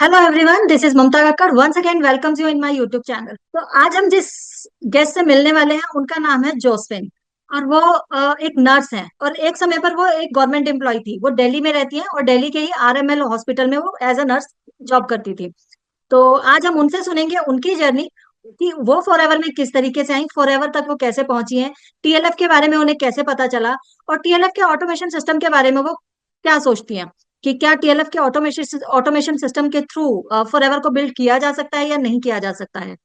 Hello everyone, this is Mamta Kakkar once again welcomes you in my YouTube channel. तो आज हम जिस गेस्ट से मिलने वाले हैं उनका नाम है जोसफिन। और वो एक नर्स है और एक समय पर वो एक गवर्नमेंट एम्प्लॉय थी। वो दिल्ली में रहती हैं और दिल्ली के ही आरएमएल हॉस्पिटल में वो एज अ नर्स जॉब करती थी। तो आज हम उनसे सुनेंगे उनकी जर्नी कि वो फॉरएवर में किस तरीके से आई, फॉरएवर तक वो कैसे पहुंची हैं, टीएलएफ के बारे में उन्हें कैसे पता चला और टीएलएफ के ऑटोमेशन सिस्टम के बारे में वो क्या सोचती हैं कि क्या टीएलएफ के ऑटोमेशन ऑटोमेशन सिस्टम के थ्रू फॉरएवर को बिल्ड किया जा सकता है या नहीं किया जा सकता है।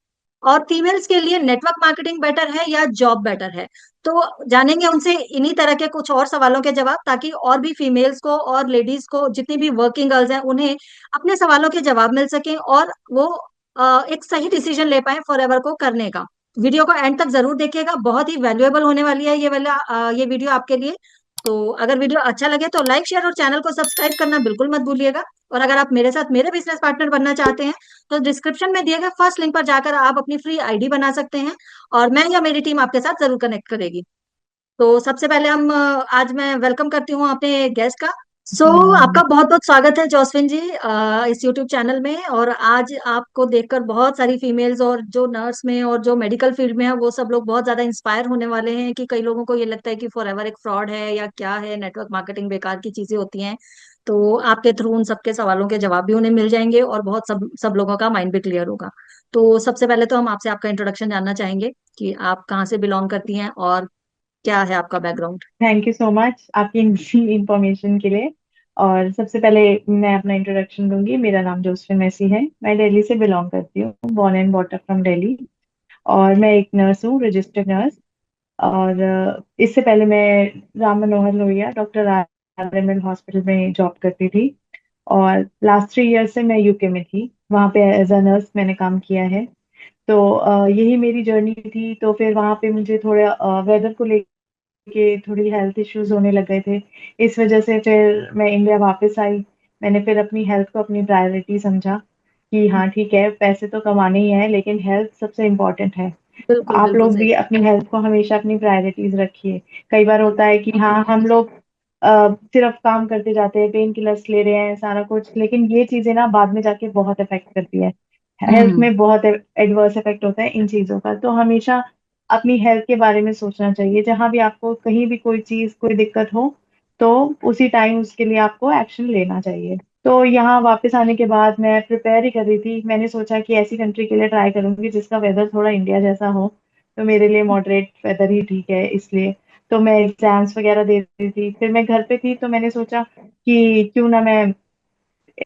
और फीमेल्स के लिए नेटवर्क मार्केटिंग बेटर है या जॉब बेटर है। तो जानेंगे उनसे इन्हीं तरह के कुछ और सवालों के जवाब, ताकि और भी फीमेल्स को और लेडीज को, जितनी भी वर्किंग गर्ल्स हैं, उन्हें अपने सवालों के जवाब मिल सके और वो एक सही डिसीजन ले पाए फॉरएवर को करने का। वीडियो को एंड तक जरूर देखिएगा, बहुत ही वैल्यूएबल होने वाली है ये वीडियो आपके लिए। तो अगर वीडियो अच्छा लगे तो लाइक शेयर और चैनल को सब्सक्राइब करना बिल्कुल मत भूलिएगा। और अगर आप मेरे साथ मेरे बिजनेस पार्टनर बनना चाहते हैं तो डिस्क्रिप्शन में दिए गए फर्स्ट लिंक पर जाकर आप अपनी फ्री आईडी बना सकते हैं और मैं या मेरी टीम आपके साथ जरूर कनेक्ट करेगी। तो सबसे पहले आज मैं वेलकम करती हूँ अपने गेस्ट का। आपका हम्म। बहुत बहुत स्वागत है जोसफिन जी, इस यूट्यूब चैनल में। और आज आपको देखकर बहुत सारी फीमेल्स और जो नर्स में और जो मेडिकल फील्ड में है वो सब लोग बहुत ज्यादा इंस्पायर होने वाले हैं कि कई लोगों को ये लगता है कि फॉरएवर एक फ्रॉड है या क्या है, नेटवर्क मार्केटिंग बेकार की चीजें होती हैं। तो आपके थ्रू उन सबके सवालों के जवाब भी उन्हें मिल जाएंगे और बहुत सब सब लोगों का माइंड भी क्लियर होगा। तो सबसे पहले तो हम आपसे आपका इंट्रोडक्शन जानना चाहेंगे कि आप कहाँ से बिलोंग करती हैं और क्या है आपका background. Thank you so much आपकी इंफॉर्मेशन के लिए। और सबसे पहले मैं अपना इंट्रोडक्शन दूंगी। मेरा नाम जोसफिन मैसी है। मैं दिल्ली से बिलोंग करती हूँ, born and brought up from Delhi. और मैं एक नर्स हूँ, रजिस्टर्ड नर्स। और इससे पहले मैं Ram Manohar Lohia doctor RML hospital में जॉब करती थी। और लास्ट 3 ईयर से मैं यूके में थी, वहाँ पे एज अ नर्स मैंने काम किया है। तो यही मेरी जर्नी थी। तो फिर वहाँ पे मुझे थोड़ा वेदर को के थोड़ी हेल्थ इश्यूज होने लग गए थे। इस वजह से फिर मैं इंडिया वापस आई। मैंने फिर अपनी हेल्थ को अपनी प्रायोरिटी समझा कि हाँ ठीक है, पैसे तो कमाने ही है लेकिन हेल्थ सबसे इम्पोर्टेंट है। बिल्कुल आप बिल्कुल लोग सही। भी अपनी हेल्थ को हमेशा अपनी प्रायोरिटीज रखिए। कई बार होता है कि हाँ हम लोग सिर्फ काम करते जाते हैं, पेन किलर्स ले रहे हैं सारा कुछ, लेकिन ये चीजें ना बाद में जाके बहुत इफेक्ट करती है। हेल्थ हम्म। में बहुत एडवर्स इफेक्ट होता है इन चीजों का। तो हमेशा अपनी हेल्थ के बारे में सोचना चाहिए। जहां भी आपको कहीं भी कोई चीज कोई दिक्कत हो तो उसी टाइम उसके लिए आपको एक्शन लेना चाहिए। तो यहाँ वापस आने के बाद मैं प्रिपेयर ही कर रही थी। मैंने सोचा कि ऐसी कंट्री के लिए ट्राई करूंगी जिसका वेदर थोड़ा इंडिया जैसा हो। तो मेरे लिए मॉडरेट वेदर ही ठीक है, इसलिए तो मैं एग्जाम्स वगैरह दे रही थी। फिर मैं घर पे थी तो मैंने सोचा कि क्यों ना मैं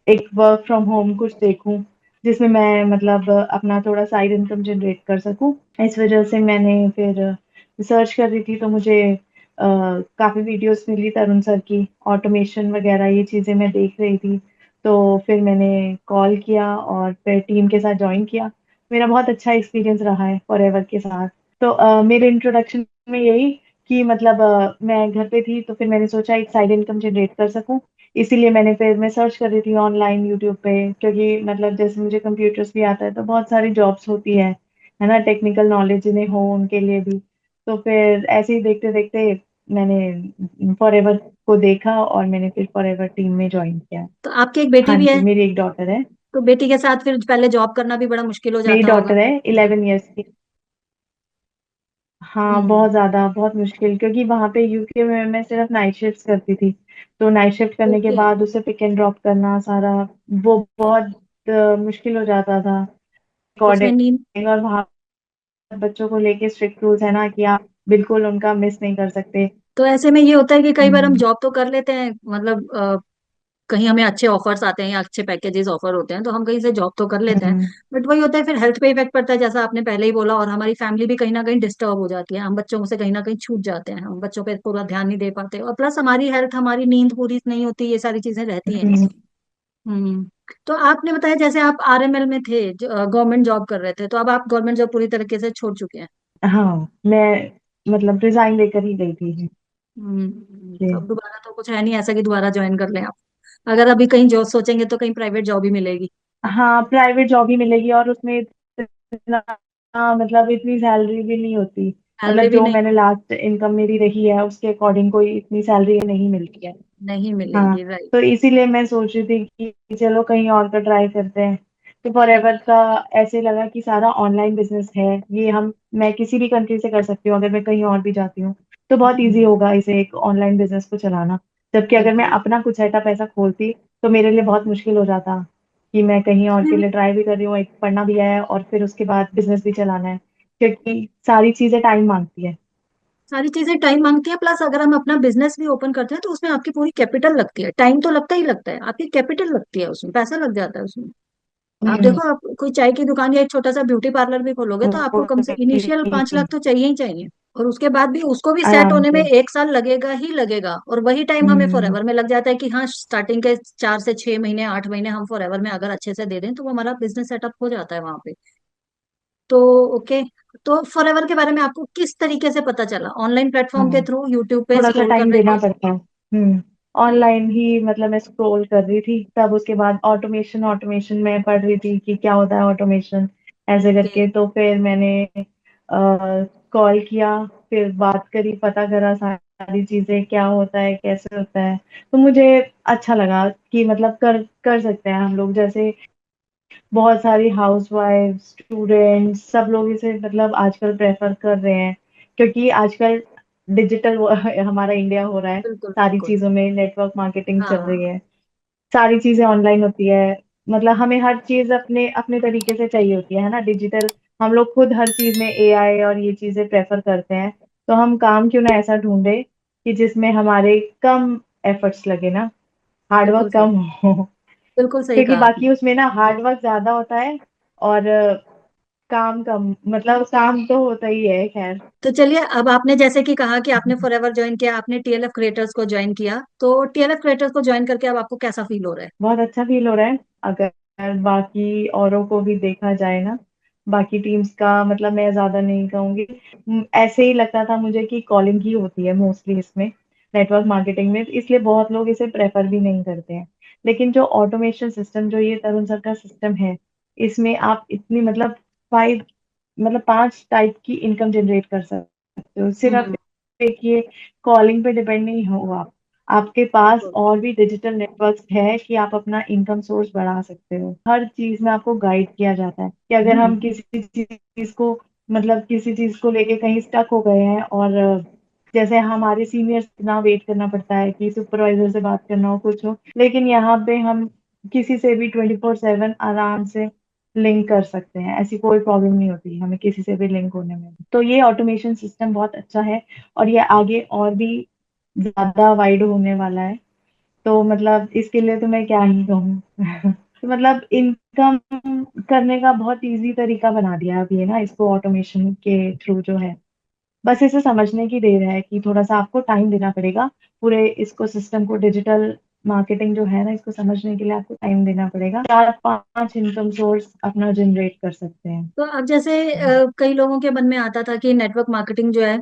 एक वर्क फ्रॉम होम कुछ देखूं जिसमें मैं मतलब अपना थोड़ा साइड इनकम जनरेट कर सकूं। इस वजह से मैंने फिर रिसर्च कर रही थी तो मुझे काफी वीडियोस मिली तरुण सर की, ऑटोमेशन वगैरह ये चीजें मैं देख रही थी। तो फिर मैंने कॉल किया और फिर टीम के साथ ज्वाइन किया। मेरा बहुत अच्छा एक्सपीरियंस रहा है फॉरएवर के साथ। तो मेरे इंट्रोडक्शन में यही कि मतलब मैं घर पे थी तो फिर मैंने सोचा एक साइड इनकम जनरेट कर सकूं। इसीलिए मैं सर्च कर रही थी ऑनलाइन यूट्यूब पे, क्योंकि मतलब जैसे मुझे कंप्यूटर्स भी आता है तो बहुत सारी जॉब्स होती है ना, टेक्निकल नॉलेज जिन्हें हो उनके लिए भी। तो फिर ऐसे ही देखते देखते मैंने फॉरएवर को देखा और मैंने फिर फॉरएवर टीम में ज्वाइन किया। तो आपकी एक बेटी हाँ भी जी, है। मेरी एक डॉटर है। तो बेटी के साथ फिर पहले जॉब करना भी बड़ा मुश्किल हो मेरी जाता होगा। डॉटर है 11 ईयर्स की। हाँ बहुत हम्म। ज्यादा, बहुत मुश्किल, क्योंकि वहां पे यूके में मैं सिर्फ नाइट शिफ्ट करती थी। तो नाइट शिफ्ट करने के ओके। बाद उसे पिक एंड ड्रॉप करना सारा वो बहुत मुश्किल हो जाता था। तो उसमें नींद। रिकॉर्डिंग, और वहाँ बच्चों को लेके स्ट्रिक्ट रूल्स है ना कि आप बिल्कुल उनका मिस नहीं कर सकते। तो ऐसे में ये होता है कि कई बार हम हम्म। जॉब तो कर लेते हैं, मतलब कहीं हमें अच्छे ऑफर्स आते हैं या अच्छे पैकेजेस ऑफर होते हैं तो हम कहीं से जॉब तो कर लेते हैं। हम्म। बट वही होता है, फिर हेल्थ पे इफेक्ट पड़ता है जैसा आपने पहले ही बोला, और हमारी फैमिली भी कहीं ना कहीं डिस्टर्ब हो जाती है। हम बच्चों से कहीं ना कहीं छूट जाते हैं, हम बच्चों पे पूरा ध्यान नहीं दे पाते और प्लस हमारी हेल्थ, हमारी नींद पूरी नहीं होती, ये सारी चीजें रहती हैं। हम्म। हम्म। तो आपने बताया जैसे आप आरएमएल में थे, गवर्नमेंट जॉब कर रहे थे, तो अब आप गवर्नमेंट जॉब पूरी तरीके से छोड़ चुके हैं। हाँ मैं मतलब रिजाइन देकर ही गई थी तो जी। अब दोबारा तो कुछ है नहीं ऐसा कि दोबारा ज्वाइन कर लें आप। अगर अभी कहीं जॉब सोचेंगे तो कहीं प्राइवेट जॉब ही मिलेगी। हाँ प्राइवेट जॉब ही मिलेगी और उसमें इतना मतलब इतनी सैलरी भी नहीं होती। सैलरी मतलब भी जो नहीं मैंने लास्ट इनकम मेरी रही है उसके अकॉर्डिंग कोई इतनी सैलरी नहीं मिलती है। नहीं हाँ, मिलेगी, राइट। तो इसीलिए मैं सोच रही थी कि चलो कहीं और का ट्राई करते हैं। तो फॉरएवर का ऐसे लगा कि सारा ऑनलाइन बिजनेस है, ये हम मैं किसी भी कंट्री से कर सकती हूँ, अगर मैं कहीं और भी जाती हूँ तो बहुत इजी होगा इसे एक ऑनलाइन बिजनेस को चलाना। जबकि अगर मैं बिल्कुल। अपना कुछ सेटअप ऐसा खोलती तो मेरे लिए बहुत मुश्किल हो जाता कि मैं कहीं और उसमें के भी लिए ट्राई भी कर रही हूँ, एक पढ़ना भी है और फिर उसके बाद बिजनेस भी चलाना है, क्योंकि सारी चीजें टाइम मांगती है। सारी चीजें टाइम मांगती है, प्लस अगर हम अपना बिजनेस भी ओपन करते हैं तो उसमें आपकी पूरी कैपिटल लगती है। टाइम तो लगता ही लगता है, आपकी कैपिटल लगती है, उसमें पैसा लग जाता है उसमें। आप हम्म। देखो, आप कोई चाय की दुकान या एक छोटा सा ब्यूटी पार्लर भी खोलोगे तो आपको कम से इनिशियल 5 लाख वही, तो चाहिए ही चाहिए। और उसके बाद भी उसको भी सेट आराम होने में से। 1 साल लगेगा ही लगेगा, और वही टाइम हमें हम्म। फॉरएवर में लग जाता है कि हाँ, स्टार्टिंग के 4 से 6 महीने 8 महीने हम फॉरएवर में अगर अच्छे से दे दें तो वो हमारा बिजनेस सेटअप हो जाता है वहां पे। तो ओके। तो फॉरएवर के बारे में आपको किस तरीके से पता चला? ऑनलाइन प्लेटफॉर्म के हाँ, थ्रू, यूट्यूब पे थोड़ा सा स्क्रॉल टाइम करने देना के? पड़ता है। ऑनलाइन ही मतलब मैं स्क्रॉल कर रही थी, तब उसके बाद ऑटोमेशन ऑटोमेशन में पढ़ रही थी कि क्या होता है ऑटोमेशन, ऐसे ओके। करके। तो फिर मैंने कॉल किया, फिर बात करी, पता करा सारी चीजें क्या होता है कैसे होता है। तो मुझे अच्छा लगा कि मतलब कर कर सकते हैं हम लोग, जैसे बहुत सारी हाउसवाइफ स्टूडेंट्स सब लोग इसे मतलब आजकल प्रेफर कर रहे हैं, क्योंकि आजकल डिजिटल हमारा इंडिया हो रहा है, बिल्कुल सारी बिल्कुल। चीजों में नेटवर्क मार्केटिंग चल रही हाँ। है, सारी चीजें ऑनलाइन होती है। मतलब हमें हर चीज अपने अपने तरीके से चाहिए होती है ना, डिजिटल। हम लोग खुद हर चीज में एआई और ये चीजें प्रेफर करते हैं। तो हम काम क्यों ना ऐसा ढूंढे कि जिसमें हमारे कम एफर्ट्स लगे ना, बिल्कुल हार्डवर्क सही। कम हो। बिल्कुल सही क्योंकि कहा आपने। बाकी उसमें ना हार्डवर्क ज्यादा होता है और काम कम, मतलब काम तो होता ही है, खैर। तो चलिए, अब आपने जैसे कि कहा कि आपने फॉरएवर ज्वाइन किया, आपने टीएलएफ क्रिएटर्स को ज्वाइन किया, तो टीएलएफ क्रिएटर्स को ज्वाइन करके अब आपको कैसा फील हो रहा है? बहुत अच्छा फील हो रहा है। अगर बाकी औरों को भी देखा जाए ना, बाकी टीम्स का मतलब मैं ज्यादा नहीं कहूंगी। ऐसे ही लगता था मुझे कि कॉलिंग ही होती है मोस्टली इसमें, नेटवर्क मार्केटिंग में, इसलिए बहुत लोग इसे प्रेफर भी नहीं करते हैं। लेकिन जो ऑटोमेशन सिस्टम, जो ये तरुण सर का सिस्टम है, इसमें आप इतनी मतलब 5 टाइप की इनकम जनरेट कर सकते हो। सिर्फ हम्म। एक ये कॉलिंग पे डिपेंड नहीं हो आप, आपके पास बिल्कुल। और भी डिजिटल नेटवर्क्स है कि आप अपना इनकम सोर्स बढ़ा सकते हो। हर चीज में आपको गाइड किया जाता है कि अगर हम किसी चीज को मतलब किसी चीज को लेके कहीं स्टक हो गए हैं, और जैसे हमारे सीनियर्स ना वेट करना पड़ता है कि सुपरवाइजर से बात करना हो कुछ हो, लेकिन यहाँ पे हम किसी से भी 24/7 आराम से लिंक कर सकते हैं, ऐसी कोई प्रॉब्लम नहीं होती हमें किसी से भी लिंक होने में। तो ये ऑटोमेशन सिस्टम बहुत अच्छा है, और ये आगे और भी ज्यादा वाइड होने वाला है। तो मतलब इसके लिए तो मैं क्या ही कहूँ। तो मतलब इनकम करने का बहुत इजी तरीका बना दिया है अभी, है ना, इसको ऑटोमेशन के थ्रू जो है। बस इसे समझने की देर है कि थोड़ा सा आपको टाइम देना पड़ेगा, पूरे इसको सिस्टम को, डिजिटल मार्केटिंग जो है ना, इसको समझने के लिए आपको टाइम देना पड़ेगा। 4-5 इनकम सोर्स अपना जनरेट कर सकते हैं। तो अब जैसे कई लोगों के मन में आता था कि नेटवर्क मार्केटिंग जो है,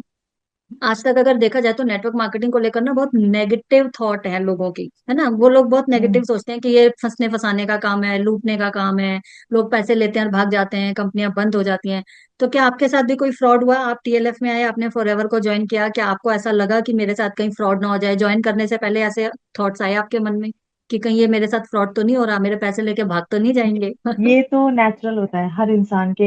आज तक अगर देखा जाए तो नेटवर्क मार्केटिंग को लेकर ना बहुत नेगेटिव थॉट है लोगों की, है ना? वो लोग बहुत नेगेटिव हम्म। सोचते हैं कि ये फंसने फंसाने का काम है, लूटने का काम है, लोग पैसे लेते हैं और भाग जाते हैं, कंपनियां बंद हो जाती हैं। तो क्या आपके साथ भी कोई फ्रॉड हुआ? आप टीएलएफ में आए, आपने फॉरएवर को ज्वाइन किया, क्या आपको ऐसा लगा कि मेरे साथ कहीं फ्रॉड ना हो जाए? ज्वाइन करने से पहले ऐसे थॉट्स आए आपके मन में कि कहीं ये मेरे साथ फ्रॉड तो नहीं हो रहा, मेरे पैसे लेके भाग तो नहीं जाएंगे? ये तो नेचुरल होता है हर इंसान के।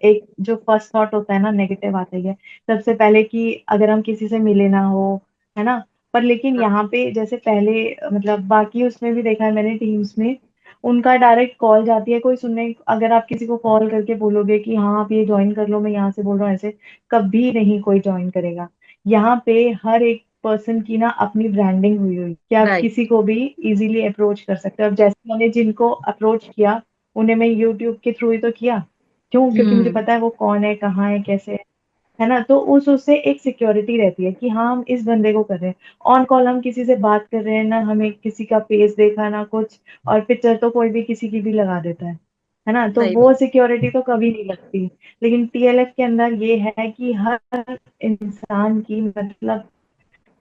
एक जो फर्स्ट थॉट होता है ना, नेगेटिव आता ही है सबसे पहले, कि अगर हम किसी से मिले ना हो, है ना। पर लेकिन हाँ, यहाँ पे जैसे पहले मतलब बाकी उसमें भी देखा है मैंने टीम्स में, उनका डायरेक्ट कॉल जाती है, कोई सुनने, अगर आप किसी को कॉल करके बोलोगे कि हाँ आप ये ज्वाइन कर लो, मैं यहाँ से बोल रहा हूँ, ऐसे कभी नहीं कोई ज्वाइन करेगा। यहाँ पे हर एक पर्सन की ना अपनी ब्रांडिंग हुई हुई कि आप राइट। किसी को भी इजीली अप्रोच कर सकते हो। अब जैसे मैंने जिनको अप्रोच किया, उन्हें मैं यूट्यूब के थ्रू ही तो किया। क्यों? क्योंकि मुझे हम्म। पता है वो कौन है, कहाँ है, कैसे है ना। तो उस उससे एक सिक्योरिटी रहती है कि हाँ हम इस बंदे को कर रहे हैं, ऑन कॉल हम किसी से बात कर रहे हैं ना, हमें किसी का फेस देखा ना कुछ, और पिक्चर तो कोई भी किसी की भी लगा देता है ना। तो सही वो बात। सिक्योरिटी तो कभी नहीं लगती। लेकिन टीएलएफ के अंदर ये है कि हर इंसान की मतलब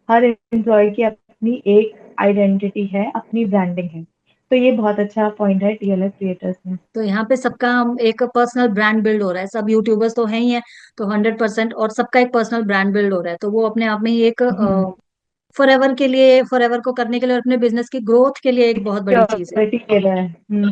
हर एम्प्लॉय की अपनी एक आइडेंटिटी है, अपनी ब्रांडिंग है। तो ये बहुत अच्छा पॉइंट है टीएलएफ क्रिएटर्स में। तो यहाँ पे सबका एक पर्सनल ब्रांड बिल्ड हो रहा है, सब यूट्यूबर्स तो है ही है, तो 100%, और सबका एक पर्सनल ब्रांड बिल्ड हो रहा है, तो वो अपने आप में ही एक हम्म। फॉर एवर के लिए, फॉर एवर को करने के लिए और अपने बिजनेस की ग्रोथ के लिए एक बहुत बड़ी चीज है। सिक्योरिटी के लिए है। हम्म।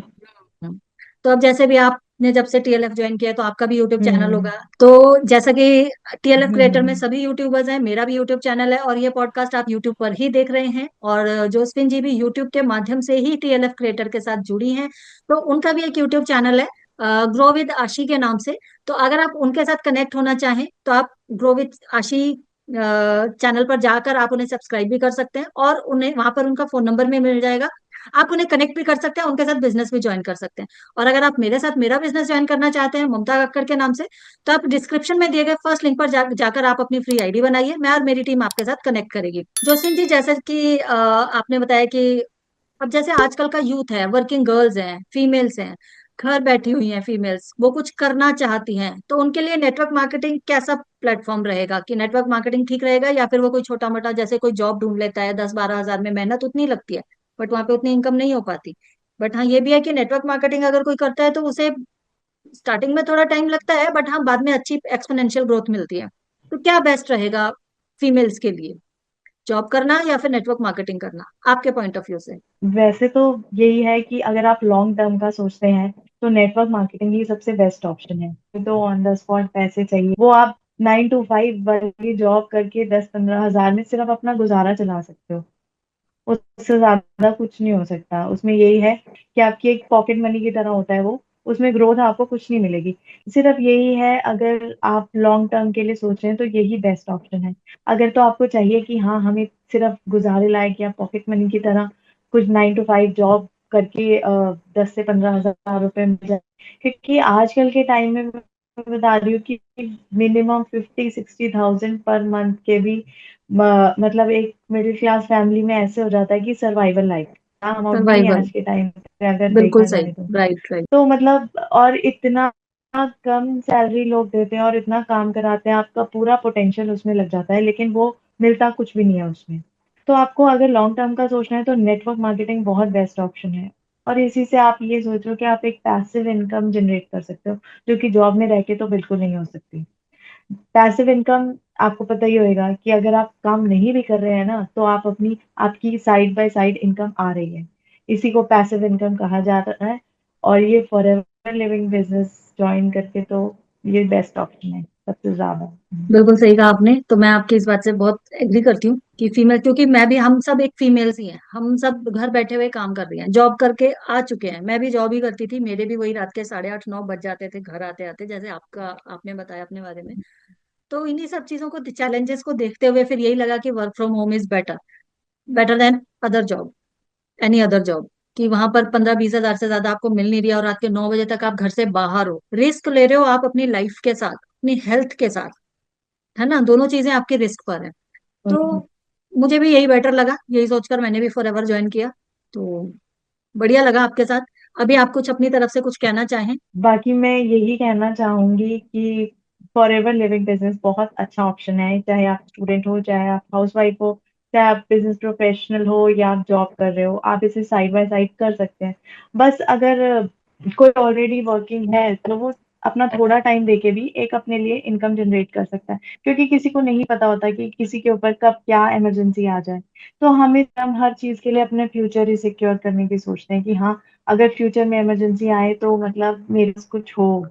तो अब जैसे भी आपने जब से टीएलएफ ज्वाइन किया, तो आपका भी यूट्यूब चैनल हम्म। होगा, तो जैसा कि टीएलएफ क्रिएटर में हम्म। सभी यूट्यूबर्स हैं, मेरा भी यूट्यूब चैनल है, और ये पॉडकास्ट आप यूट्यूब पर ही देख रहे हैं, और जोसफिन जी भी यूट्यूब के माध्यम से ही टीएलएफ क्रिएटर के साथ जुड़ी हैं, तो उनका भी एक यूट्यूब चैनल है, ग्रो विद आशी के नाम से। तो अगर आप उनके साथ कनेक्ट होना चाहें, तो आप ग्रो विद आशी चैनल पर जाकर आप उन्हें सब्सक्राइब भी कर सकते हैं, और उन्हें वहां पर उनका फोन नंबर भी मिल जाएगा, आप उन्हें कनेक्ट भी कर सकते हैं, उनके साथ बिजनेस भी ज्वाइन कर सकते हैं। और अगर आप मेरे साथ मेरा बिजनेस ज्वाइन करना चाहते हैं ममता कक्कड़ के नाम से, तो आप डिस्क्रिप्शन में दिए गए फर्स्ट लिंक पर जाकर आप अपनी फ्री आईडी बनाइए, मैं और मेरी टीम आपके साथ कनेक्ट करेगी। जोसिन जी, जैसे कि आपने बताया कि अब जैसे आजकल का यूथ है, वर्किंग गर्ल्स हैं, फीमेल्स हैं, घर बैठी हुई हैं फीमेल्स, वो कुछ करना चाहती हैं, तो उनके लिए नेटवर्क मार्केटिंग कैसा प्लेटफॉर्म रहेगा, कि नेटवर्क मार्केटिंग ठीक रहेगा, या फिर वो कोई छोटा मोटा जैसे कोई जॉब ढूंढ लेता है, 10-12 हजार में मेहनत उतनी लगती है, बट वहां पे उतनी इनकम नहीं हो पाती। बट हाँ, ये भी है कि नेटवर्क मार्केटिंग अगर कोई करता है, तो उसे स्टार्टिंग में थोड़ा टाइम लगता है, बट हाँ बाद में अच्छी एक्सपोनेंशियल ग्रोथ मिलती है। तो क्या बेस्ट रहेगा फीमेल्स के लिए, जॉब करना या फिर नेटवर्क मार्केटिंग करना, आपके पॉइंट ऑफ व्यू से? वैसे तो यही है कि अगर आप लॉन्ग टर्म का सोचते हैं तो नेटवर्क मार्केटिंग ही सबसे बेस्ट ऑप्शन है। तो ऑन द स्पॉट पैसे चाहिए, वो आप 9 to 5 वाली जॉब करके 10-15 हजार में सिर्फ अपना गुजारा चला सकते हो। उससे ज्यादा कुछ नहीं हो सकता उसमें। यही है कि आपकी एक पॉकेट मनी की तरह होता है वो, उसमें ग्रोथ आपको कुछ नहीं मिलेगी। सिर्फ यही है, अगर आप लॉन्ग टर्म के लिए सोच रहे हैं तो यही बेस्ट ऑप्शन है। अगर तो आपको चाहिए कि हाँ हमें सिर्फ गुजारे लायक या पॉकेट मनी की तरह कुछ 9 to 5 जॉब करके 10 से 15 हजार रुपए मिल जाए, क्योंकि आजकल के टाइम में मैं बता रही हूँ कि मिनिमम 50-60 थाउजेंड पर मंथ के भी मतलब एक मिडिल क्लास फैमिली में ऐसे हो जाता है कि सर्वाइवल लाइफ का अमाउंट भी नहीं है सर्वाइवल, आज के टाइम पे अगर बिल्कुल देखा सही, जाए तो। Right right. तो मतलब और इतना कम सैलरी लोग देते हैं और इतना काम कराते हैं, आपका पूरा पोटेंशियल उसमें लग जाता है, लेकिन वो मिलता कुछ भी नहीं है उसमें। तो आपको अगर लॉन्ग टर्म का सोचना है तो नेटवर्क मार्केटिंग बहुत बेस्ट ऑप्शन है। और इसी से आप ये सोचो कि आप एक पैसिव इनकम जनरेट कर सकते हो, जो कि जॉब में रह के तो बिल्कुल नहीं हो सकती। पैसिव इनकम आपको पता ही होएगा कि अगर आप काम नहीं भी कर रहे हैं ना, तो आप अपनी आपकी साइड बाय साइड इनकम आ रही है। इसी को पैसिव इनकम कहा जाता है। और ये फॉरएवर लिविंग बिजनेस ज्वाइन करके तो ये बेस्ट ऑप्शन है सबसे ज्यादा। बिल्कुल सही कहा आपने, तो मैं आपकी इस बात से बहुत एग्री करती हूँ कि फीमेल, क्योंकि मैं भी, हम सब एक फीमेल्स ही हैं, हम सब घर बैठे हुए काम कर रही हैं, जॉब करके आ चुके हैं, मैं भी जॉब ही करती थी, मेरे भी वही रात के 8:30-9 बज जाते थे घर आते आते, जैसे आपका आपने बताया अपने बारे में। तो इन्हीं सब चीजों को, चैलेंजेस को देखते हुए फिर यही लगा कि work from home is better, better than other job, any other job, कि वहां पर 15-20 हजार से ज्यादा आपको मिल नहीं रही है, और रात के 9 बजे तक आप घर से बाहर हो, रिस्क ले रहे हो आप अपनी लाइफ के साथ, अपनी हेल्थ के साथ, है ना, दोनों चीजें आपके रिस्क पर है। तो हम्म। मुझे भी यही बेटर लगा, यही सोचकर मैंने भी फॉर एवर ज्वाइन किया। तो बढ़िया लगा आपके साथ। अभी आप कुछ अपनी तरफ से कुछ कहना चाहें? बाकी मैं यही कहना चाहूंगी कि फॉरएवर लिविंग बिजनेस बहुत अच्छा ऑप्शन है, चाहे आप स्टूडेंट हो, चाहे आप हाउसवाइफ हो, चाहे आप बिजनेस प्रोफेशनल हो या आप जॉब कर रहे हो, आप इसे साइड बाय साइड कर सकते हैं। बस अगर कोई ऑलरेडी वर्किंग है तो वो अपना थोड़ा टाइम देके भी एक अपने लिए इनकम जनरेट कर सकता है, क्योंकि किसी को नहीं पता होता कि किसी के ऊपर कब क्या इमरजेंसी आ जाए। तो हम हर चीज के लिए अपने फ्यूचर ही सिक्योर करने की सोचते हैं कि हाँ अगर फ्यूचर में इमरजेंसी आए तो मतलब मेरे पास कुछ हो,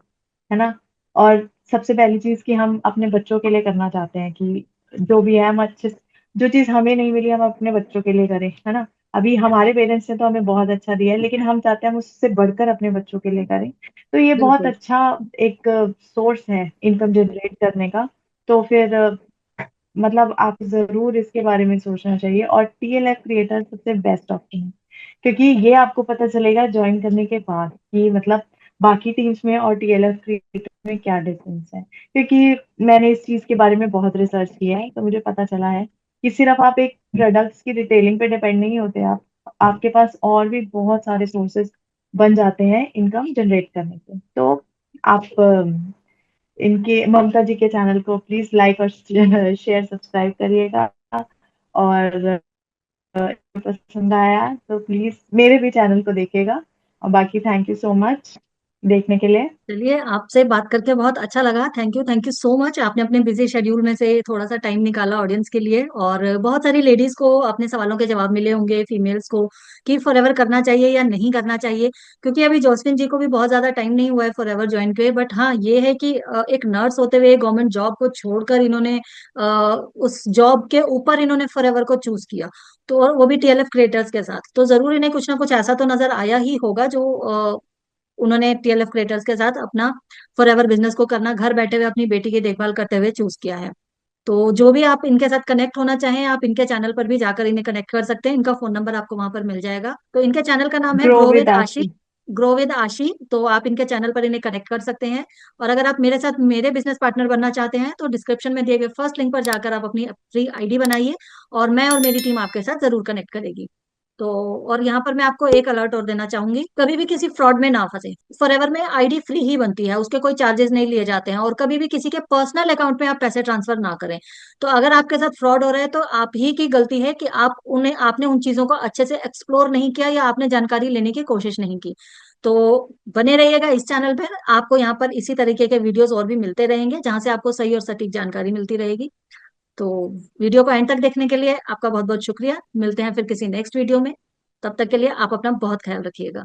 है ना। और सबसे पहली चीज कि हम अपने बच्चों के लिए करना चाहते हैं कि जो भी है हम अच्छे जो चीज हमें नहीं मिली हम अपने बच्चों के लिए करें, है ना। अभी हमारे पेरेंट्स ने तो हमें बहुत अच्छा दिया है, लेकिन हम चाहते हैं हम उससे बढ़कर अपने बच्चों के लिए करें। तो ये बहुत बिल्कुल अच्छा एक सोर्स है इनकम जनरेट करने का। तो फिर मतलब आप जरूर इसके बारे में सोचना चाहिए, और टीएलएफ क्रिएटर सबसे बेस्ट ऑप्शन है, क्योंकि ये आपको पता चलेगा ज्वाइन करने के बाद कि मतलब बाकी टीम्स में और टीएलएफ क्रिएटर में क्या डिफरेंस है। क्योंकि मैंने इस चीज के बारे में बहुत रिसर्च किया है, तो मुझे पता चला है कि सिर्फ आप एक प्रोडक्ट्स की रिटेलिंग पे डिपेंड नहीं होते, आप आपके पास और भी बहुत सारे सोर्सेज बन जाते हैं इनकम जनरेट करने के। तो आप इनके ममता जी के चैनल को प्लीज लाइक और शेयर सब्सक्राइब करिएगा। और पसंद आया तो प्लीज मेरे भी चैनल को देखिएगा। और बाकी थैंक यू सो मच देखने के लिए। चलिए, आपसे बात करके बहुत अच्छा लगा। Thank you so much. आपने अपने बिजी शेड्यूल में से थोड़ा सा टाइम निकाला ऑडियंस के लिए, और बहुत सारी लेडीज को अपने सवालों के जवाब मिले होंगे, फीमेल्स को, कि फॉरएवर करना चाहिए या नहीं करना चाहिए। क्योंकि अभी जॉस्मिन जी को भी बहुत ज्यादा टाइम नहीं हुआ है फॉरएवर ज्वाइन किए, बट हाँ ये है कि एक नर्स होते हुए गवर्नमेंट जॉब को छोड़कर इन्होंने उस जॉब के ऊपर इन्होंने फॉरएवर को चूज किया। तो और वो भी टीएलएफ क्रिएटर्स के साथ, तो जरूर इन्हें कुछ ना कुछ ऐसा तो नजर आया ही होगा जो उन्होंने टीएलएफ क्रिएटर्स के साथ अपना फॉरएवर बिजनेस को करना, घर बैठे हुए अपनी बेटी की देखभाल करते हुए चूज किया है। तो जो भी आप इनके साथ कनेक्ट होना चाहें, आप इनके चैनल पर भी जाकर इन्हें कनेक्ट कर सकते हैं। इनका फोन नंबर आपको वहां पर मिल जाएगा। तो इनके चैनल का नाम है ग्रो ग्रो विद विद आशी। आशी। ग्रो विद आशी, तो आप इनके चैनल पर इन्हें कनेक्ट कर सकते हैं। और अगर आप मेरे साथ मेरे बिजनेस पार्टनर बनना चाहते हैं, तो डिस्क्रिप्शन में दिए गए फर्स्ट लिंक पर जाकर आप अपनी फ्री आईडी बनाइए, और मैं और मेरी टीम आपके साथ जरूर कनेक्ट करेगी। तो और यहाँ पर मैं आपको एक अलर्ट और देना चाहूंगी, कभी भी किसी फ्रॉड में ना फंसे। फॉरएवर में आईडी फ्री ही बनती है, उसके कोई चार्जेस नहीं लिए जाते हैं, और कभी भी किसी के पर्सनल अकाउंट में आप पैसे ट्रांसफर ना करें। तो अगर आपके साथ फ्रॉड हो रहा है, तो आप ही की गलती है कि आपने उन चीजों को अच्छे से एक्सप्लोर नहीं किया, या आपने जानकारी लेने की कोशिश नहीं की। तो बने रहिएगा इस चैनल पर, आपको यहाँ पर इसी तरीके के वीडियोस और भी मिलते रहेंगे, जहां से आपको सही और सटीक जानकारी मिलती रहेगी। तो वीडियो को एंड तक देखने के लिए आपका बहुत बहुत शुक्रिया। मिलते हैं फिर किसी नेक्स्ट वीडियो में। तब तक के लिए आप अपना बहुत ख्याल रखिएगा।